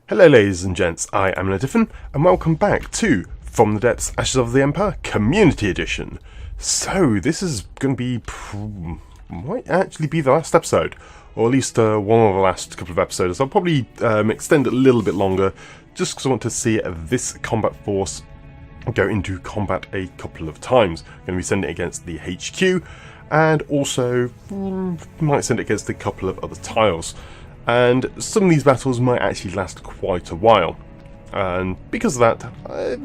Hello ladies and gents, I am Tiffin, and welcome back to From the Depths, Ashes of the Empire Community Edition. So this is going to be, might actually be the last episode, or at least one of the last couple of episodes. I'll probably extend it a little bit longer, just because I want to see this combat force go into combat a couple of times. I'm going to be sending it against the HQ, and also might send it against a couple of other tiles. And some of these battles might actually last quite a while, and because of that,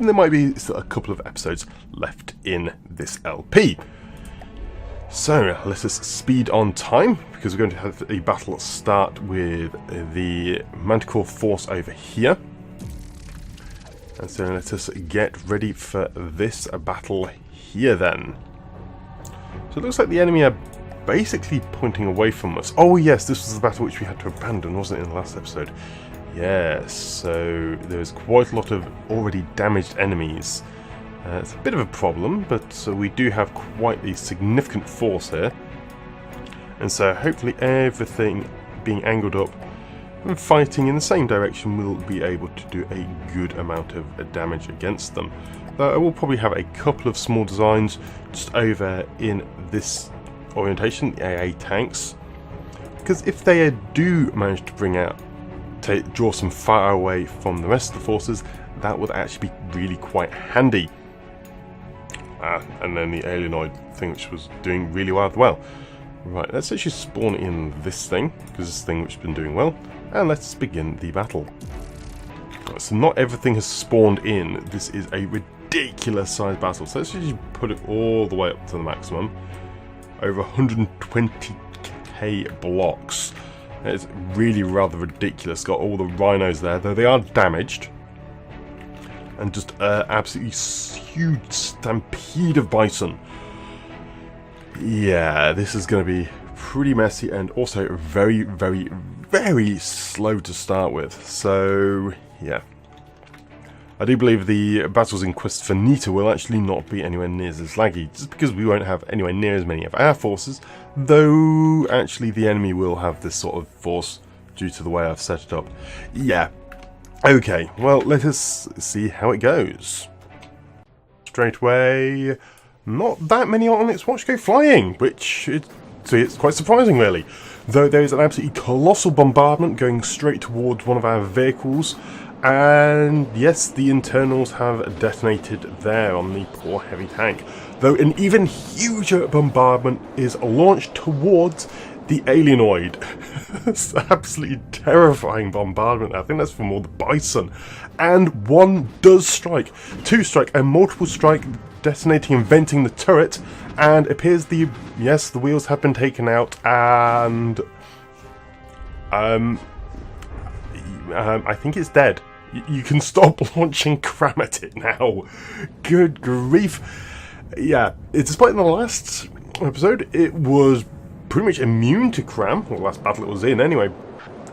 there might be a couple of episodes left in this LP. So let us speed on time, because we're going to have a battle start with the Manticore force over here. And so let us get ready for this battle here then. So it looks like the enemy are basically pointing away from us. Oh yes, this was the battle which we had to abandon, wasn't it, in the last episode? Yes, so there's quite a lot of already damaged enemies. It's a bit of a problem, but we do have quite a significant force here. And so hopefully everything being angled up and fighting in the same direction will be able to do a good amount of damage against them. Though I will probably have a couple of small designs just over in this orientation, the AA tanks, because if they do manage to bring out, draw some fire away from the rest of the forces, that would actually be really quite handy. And then the alienoid thing, which was doing really well. Right, let's actually spawn in this thing, because this thing which has been doing well, and let's begin the battle. Right, so not everything has spawned in. This is a ridiculous sized battle, so let's just put it all the way up to the maximum. Over 120k blocks. It's really rather ridiculous. Got all the rhinos there, though they are damaged. And just absolutely huge stampede of bison. Yeah, this is going to be pretty messy and also very, very, very slow to start with. So, yeah. I do believe the battles in Quest for Nita will actually not be anywhere near as laggy, just because we won't have anywhere near as many of our forces, though actually the enemy will have this sort of force due to the way I've set it up. Yeah. Okay, well, let us see how it goes. Straight away, not that many Onyx Watch go flying, which it's quite surprising really. Though there is an absolutely colossal bombardment going straight towards one of our vehicles. And yes, the internals have detonated there on the poor heavy tank. Though an even huger bombardment is launched towards the alienoid. It's absolutely terrifying bombardment. I think that's from all the bison. And one does strike, two strike, and multiple strike, detonating and venting the turret. And it appears the wheels have been taken out, and I think it's dead. You can stop launching cram at it now. Good grief. Yeah, despite in the last episode, it was pretty much immune to cram. Well, the last battle it was in anyway.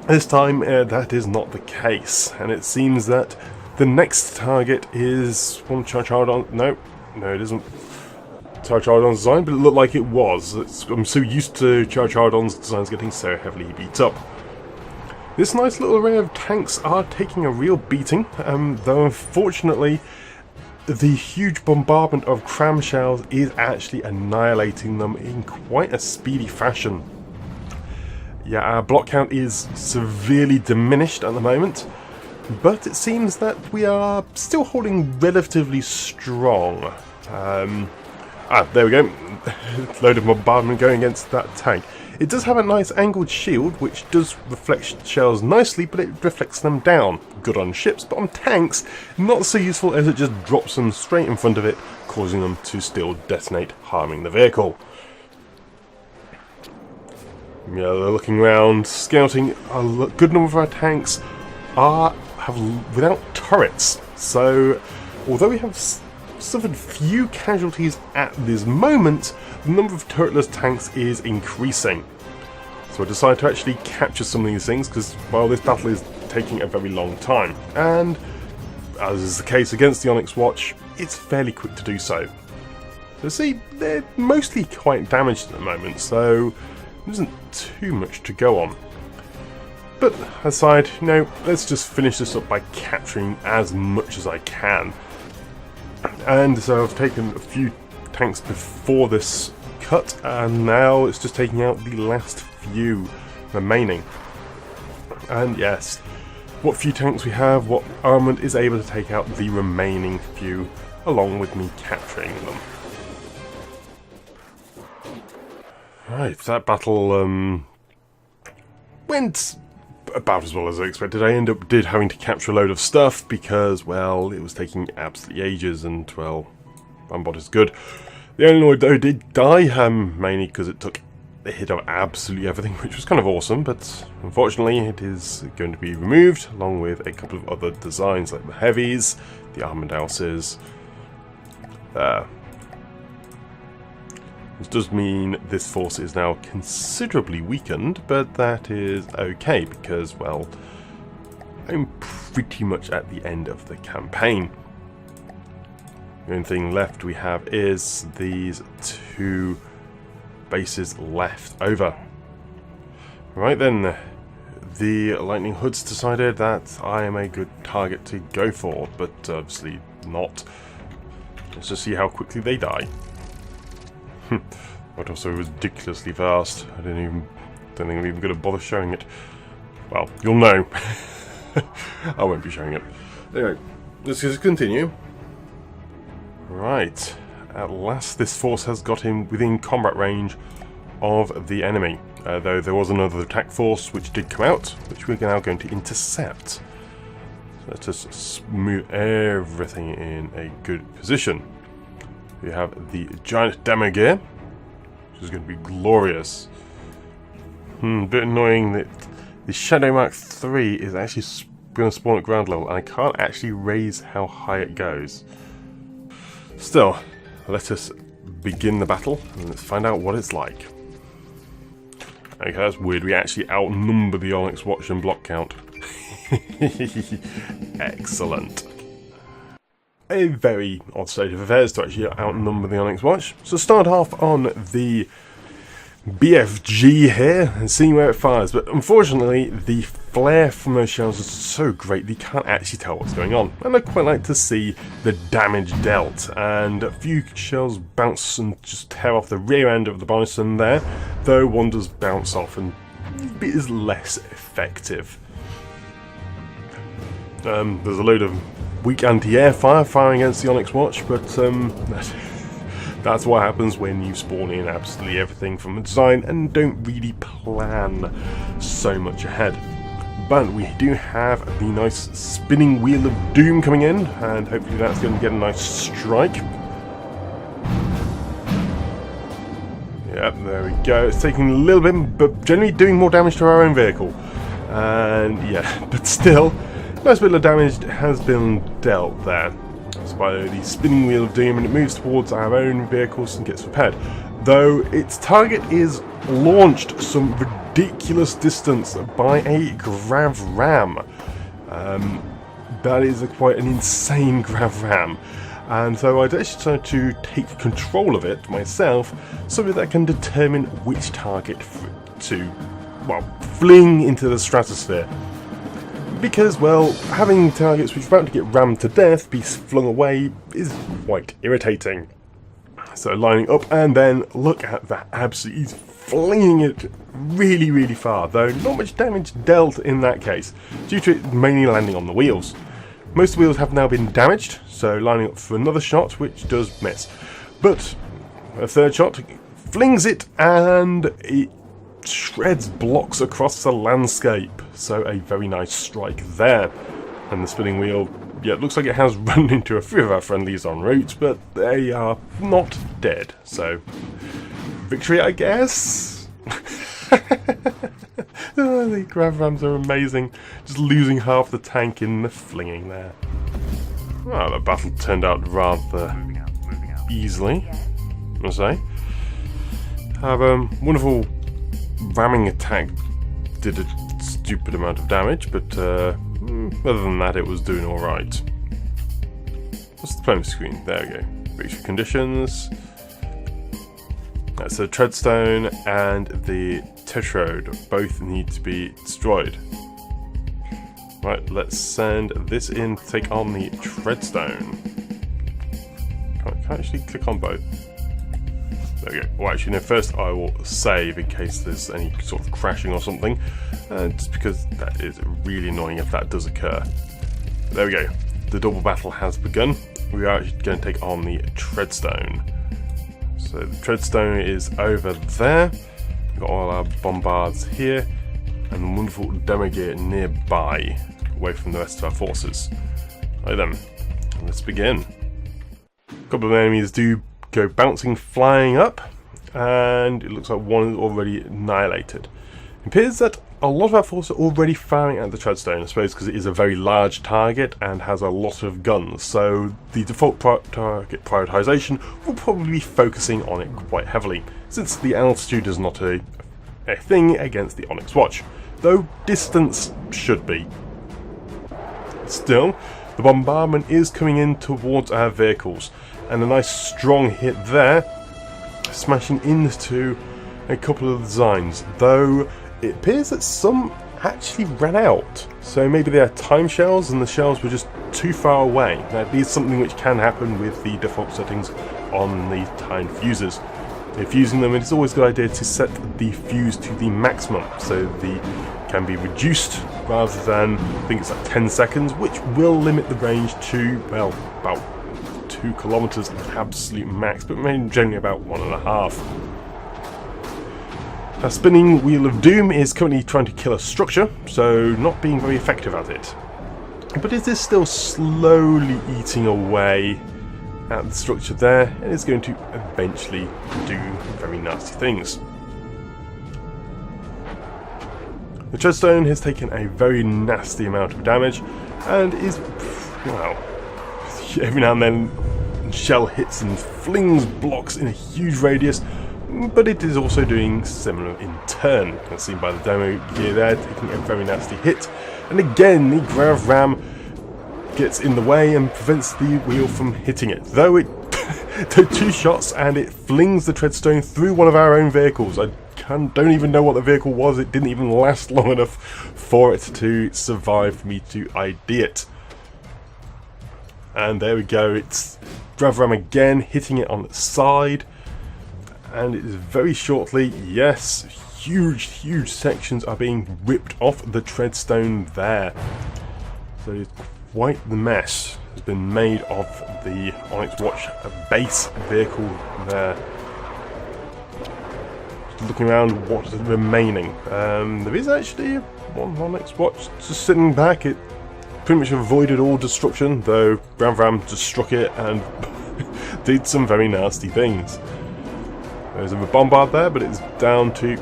This time, that is not the case. And it seems that the next target is one Char-Chardon. No, it isn't Char-Chardon's design, but it looked like it was. I'm so used to Char-Chardon's designs getting so heavily beat up. This nice little array of tanks are taking a real beating, though unfortunately the huge bombardment of cram shells is actually annihilating them in quite a speedy fashion. Yeah, our block count is severely diminished at the moment, but it seems that we are still holding relatively strong. There we go. Load of bombardment going against that tank. It does have a nice angled shield, which does reflect shells nicely, but it reflects them down. Good on ships, but on tanks, not so useful as it just drops them straight in front of it, causing them to still detonate, harming the vehicle. Yeah, they're looking around, scouting. A good number of our tanks have without turrets, so although we have suffered few casualties at this moment, the number of turretless tanks is increasing. So I decided to actually capture some of these things because, well, this battle is taking a very long time. And, as is the case against the Onyx Watch, it's fairly quick to do so. So see, they're mostly quite damaged at the moment, so there isn't too much to go on. But aside, let's just finish this up by capturing as much as I can. And so I've taken a few tanks before this cut, and now it's just taking out the last few remaining. And yes, what few tanks we have, what armament is able to take out the remaining few, along with me capturing them. Right, that battle went about as well as I expected. I did having to capture a load of stuff because, well, it was taking absolutely ages, and, well, one bot is good. The only Lord, though, did die, mainly because it took a hit of absolutely everything, which was kind of awesome, but unfortunately it is going to be removed, along with a couple of other designs, like the heavies, the armoured houses. Which does mean this force is now considerably weakened, but that is okay because, well, I'm pretty much at the end of the campaign. The only thing left we have is these two bases left over. Right then, the Lightning Hoods decided that I am a good target to go for, but obviously not. Let's just see how quickly they die. But also ridiculously fast. I don't think I'm even going to bother showing it. Well, you'll know. I won't be showing it. Anyway, let's just continue. Right. At last, this force has got him within combat range of the enemy. Though there was another attack force which did come out, which we're now going to intercept. So let's just move everything in a good position. We have the giant demo gear, which is going to be glorious. A bit annoying that the Shadow Mark III is actually going to spawn at ground level, and I can't actually raise how high it goes. Still, let us begin the battle, and let's find out what it's like. Okay, that's weird. We actually outnumber the Onyx Watch in block count. Excellent. A very odd state of affairs to actually outnumber the Onyx Watch. So start off on the BFG here and seeing where it fires, but unfortunately the flare from those shells is so great that you can't actually tell what's going on, and I'd quite like to see the damage dealt, and a few shells bounce and just tear off the rear end of the Bison there, though one does bounce off and it is less effective. There's a load of weak anti-air fire firing against the Onyx Watch, but that's what happens when you spawn in absolutely everything from the design and don't really plan so much ahead. But we do have the nice spinning wheel of doom coming in, and hopefully that's going to get a nice strike. Yep, there we go. It's taking a little bit, but generally doing more damage to our own vehicle. And yeah, but still, nice bit of damage has been dealt there. That's by the spinning wheel of doom, and it moves towards our own vehicles and gets repaired. Though its target is launched some ridiculous distance by a grav ram. That is quite an insane grav ram. And so I'd actually try to take control of it myself so that I can determine which target to, well, fling into the stratosphere. Because, well, having targets which are about to get rammed to death be flung away is quite irritating. So lining up and then look at that, absolutely flinging it really, really far, though not much damage dealt in that case, due to it mainly landing on the wheels. Most of the wheels have now been damaged, so lining up for another shot, which does miss. But a third shot flings it, and it shreds blocks across the landscape. So a very nice strike there. And the spinning wheel, yeah, it looks like it has run into a few of our friendlies en route, but they are not dead. So, victory, I guess? The grav rams are amazing. Just losing half the tank in the flinging there. Well, the battle turned out rather easily, I must say. Have a wonderful ramming attack did a stupid amount of damage, but other than that it was doing alright. What's the deployment screen? There we go. Victory conditions. So Treadstone and the Tetrode both need to be destroyed. Right, let's send this in to take on the Treadstone. Can I actually click on both? There we go. Well, actually, no, first I will save in case there's any sort of crashing or something. Just because that is really annoying if that does occur. There we go. The double battle has begun. We are actually going to take on the Treadstone. So the Treadstone is over there. We've got all our bombards here. And the wonderful demo gear nearby, away from the rest of our forces. Right then, let's begin. A couple of enemies do go bouncing, flying up, and it looks like one is already annihilated. It appears that a lot of our forces are already firing at the Treadstone, I suppose because it is a very large target and has a lot of guns, so the default target prioritization will probably be focusing on it quite heavily, since the altitude is not a thing against the Onyx Watch, though distance should be. Still, the bombardment is coming in towards our vehicles, and a nice strong hit there, smashing into a couple of designs, though it appears that some actually ran out, so maybe they are time shells and the shells were just too far away. Now, this is something which can happen with the default settings on the time fuses. If using them, it's always a good idea to set the fuse to the maximum, so the can be reduced rather than, I think it's like 10 seconds, which will limit the range to, well, about 2 kilometers at absolute max, but generally about 1.5. Our spinning Wheel of Doom is currently trying to kill a structure, so not being very effective at it. But it is still slowly eating away at the structure there, and is going to eventually do very nasty things. The Treadstone has taken a very nasty amount of damage, and is, well, every now and then shell hits and flings blocks in a huge radius, but it is also doing similar in turn, as seen by the demo gear there, taking a very nasty hit. And again, the grav ram gets in the way and prevents the wheel from hitting it, though it took 2 shots and it flings the Treadstone through one of our own vehicles. I don't even know what the vehicle was. It didn't even last long enough for it to survive for me to ID it. And there we go, it's grav ram again, hitting it on the side. And it is very shortly, yes, huge sections are being ripped off the Treadstone there. So it's quite the mess has been made of the Onyx Watch base vehicle there. Just looking around what is remaining. There is actually one Onyx Watch just sitting back. It pretty much avoided all destruction, though Grav Ram just struck it and did some very nasty things. There's a bombard there, but it's down to,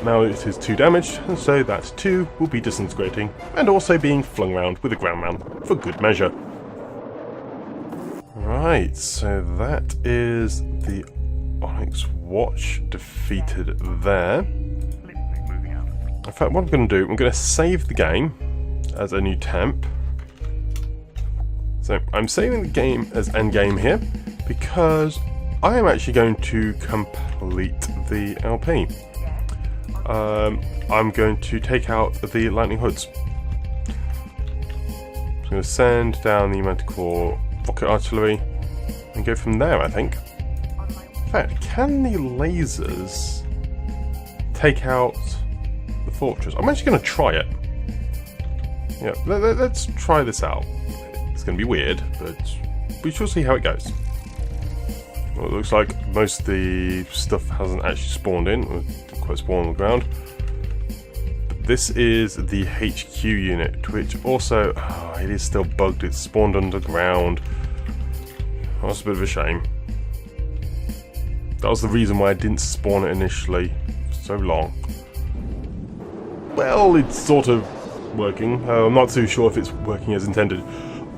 now it is 2 damage, and so that 2 will be disintegrating, and also being flung around with a groundman for good measure. Right, so that is the Onyx Watch defeated there. In fact, what I'm going to do, I'm going to save the game as a new temp. So I'm saving the game as endgame here, because I am actually going to complete the LP. I'm going to take out the lightning hoods. I'm going to send down the Manticore rocket artillery and go from there, I think. In fact, can the lasers take out the fortress? I'm actually going to try it. Yeah, let's try this out. It's going to be weird, but we shall see how it goes. Well, it looks like most of the stuff hasn't actually spawned in, or didn't quite spawn on the ground. But this is the HQ unit, which also, it is still bugged, it's spawned underground. That's a bit of a shame. That was the reason why I didn't spawn it initially for so long. Well, it's sort of working. I'm not too sure if it's working as intended.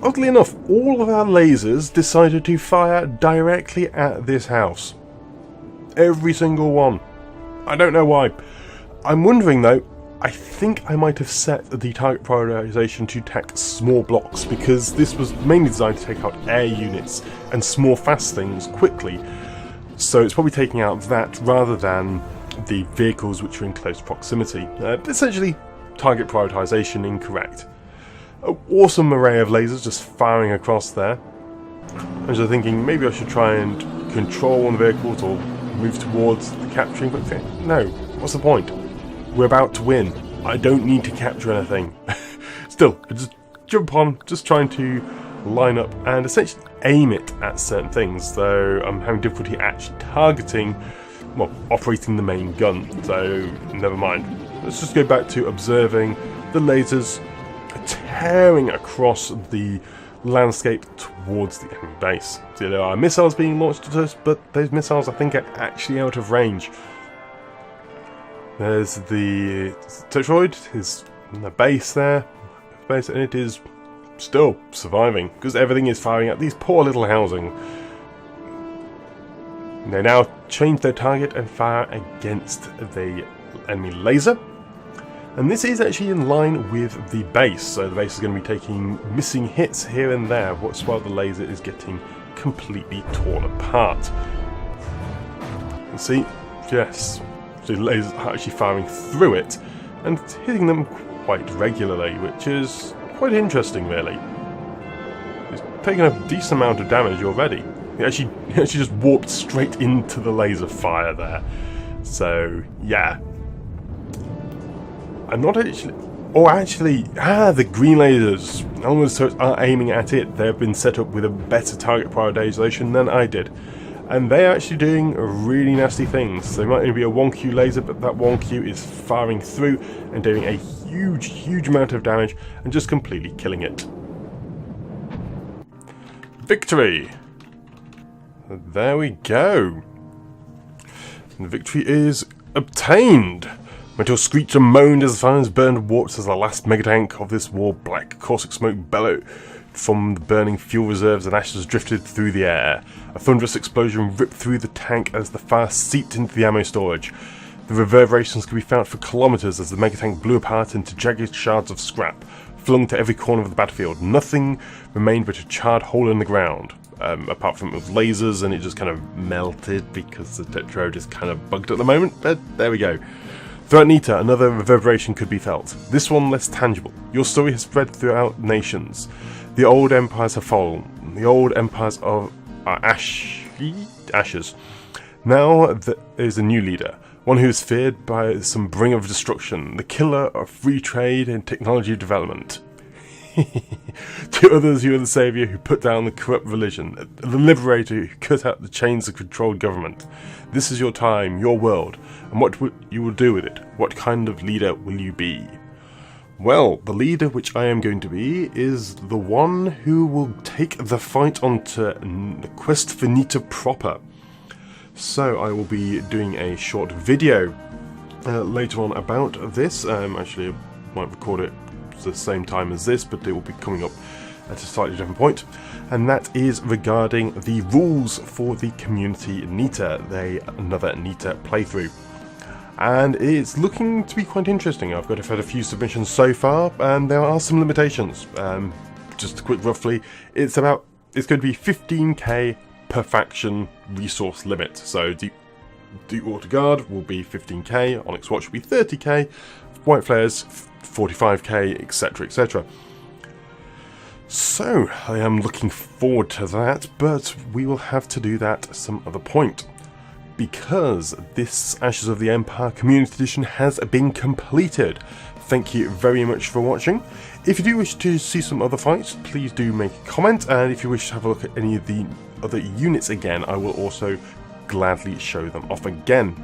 Oddly enough, all of our lasers decided to fire directly at this house. Every single one. I don't know why. I'm wondering though, I think I might have set the target prioritization to attack small blocks, because this was mainly designed to take out air units and small fast things quickly. So it's probably taking out that rather than the vehicles which are in close proximity. Essentially, target prioritization incorrect. An awesome array of lasers just firing across there. And so thinking maybe I should try and control one of the vehicles or move towards the capturing, but no, what's the point? We're about to win. I don't need to capture anything. Still, I just jump on, just trying to line up and essentially aim it at certain things, though I'm having difficulty actually targeting, well, operating the main gun, so never mind. Let's just go back to observing the lasers tearing across the landscape towards the enemy base. So there are missiles being launched at us, but those missiles I think are actually out of range. There's the Tetroid, his the base there, and it is still surviving because everything is firing at these poor little housing. They now change their target and fire against the enemy laser. And this is actually in line with the base, so the base is going to be taking missing hits here and there, while the laser is getting completely torn apart. You see, yes, the lasers are actually firing through it and hitting them quite regularly, which is quite interesting, really. It's taken a decent amount of damage already. It actually just warped straight into the laser fire there. So, yeah. I'm not actually... Oh, actually, the green lasers. Elements are aiming at it. They've been set up with a better target prioritization than I did. And they are actually doing really nasty things. So it might only be a 1Q laser, but that 1Q is firing through and doing a huge amount of damage and just completely killing it. Victory! There we go. And the victory is obtained. Metal screeched and moaned as the flames burned and warped as the last megatank of this war. Black caustic smoke bellowed from the burning fuel reserves and ashes drifted through the air. A thunderous explosion ripped through the tank as the fire seeped into the ammo storage. The reverberations could be felt for kilometers as the megatank blew apart into jagged shards of scrap, flung to every corner of the battlefield. Nothing remained but a charred hole in the ground. Apart from with lasers, and it just kind of melted because the Tetroid is kind of bugged at the moment, but there we go. Throughout Nita, another reverberation could be felt, this one less tangible. Your story has spread throughout nations. The old empires have fallen. The old empires are ashes. Now there is a new leader, one who is feared by some bringer of destruction, the killer of free trade and technology development. To others, you are the saviour who put down the corrupt religion, the liberator who cut out the chains of controlled government. This is your time, your world, and what you will do with it. What kind of leader will you be? Well, the leader which I am going to be is the one who will take the fight onto the quest for Nita proper. So I will be doing a short video later on about this. Actually, I might record it the same time as this, but it will be coming up at a slightly different point, and that is regarding the rules for the community Nita, another Nita playthrough, and it's looking to be quite interesting. I've had a few submissions so far, and there are some limitations. Just a quick roughly, it's going to be 15k per faction resource limit. So Deep Water Guard will be 15k, Onyx Watch will be 30k, White Flares 45k, etc, etc. So I am looking forward to that, but we will have to do that at some other point, because this Ashes of the Empire Community Edition has been completed. Thank you very much for watching. If you do wish to see some other fights, please do make a comment, and if you wish to have a look at any of the other units again, I will also gladly show them off again.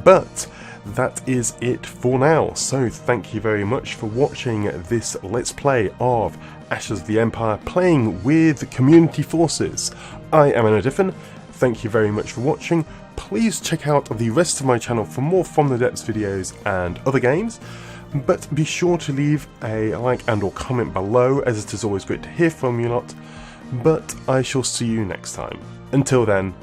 But that is it for now, so thank you very much for watching this Let's Play of Ashes of the Empire playing with community forces. I am Diffin. Thank you very much for watching. Please check out the rest of my channel for more From the Depths videos and other games, but be sure to leave a like and or comment below, as it is always great to hear from you lot. But I shall see you next time. Until then,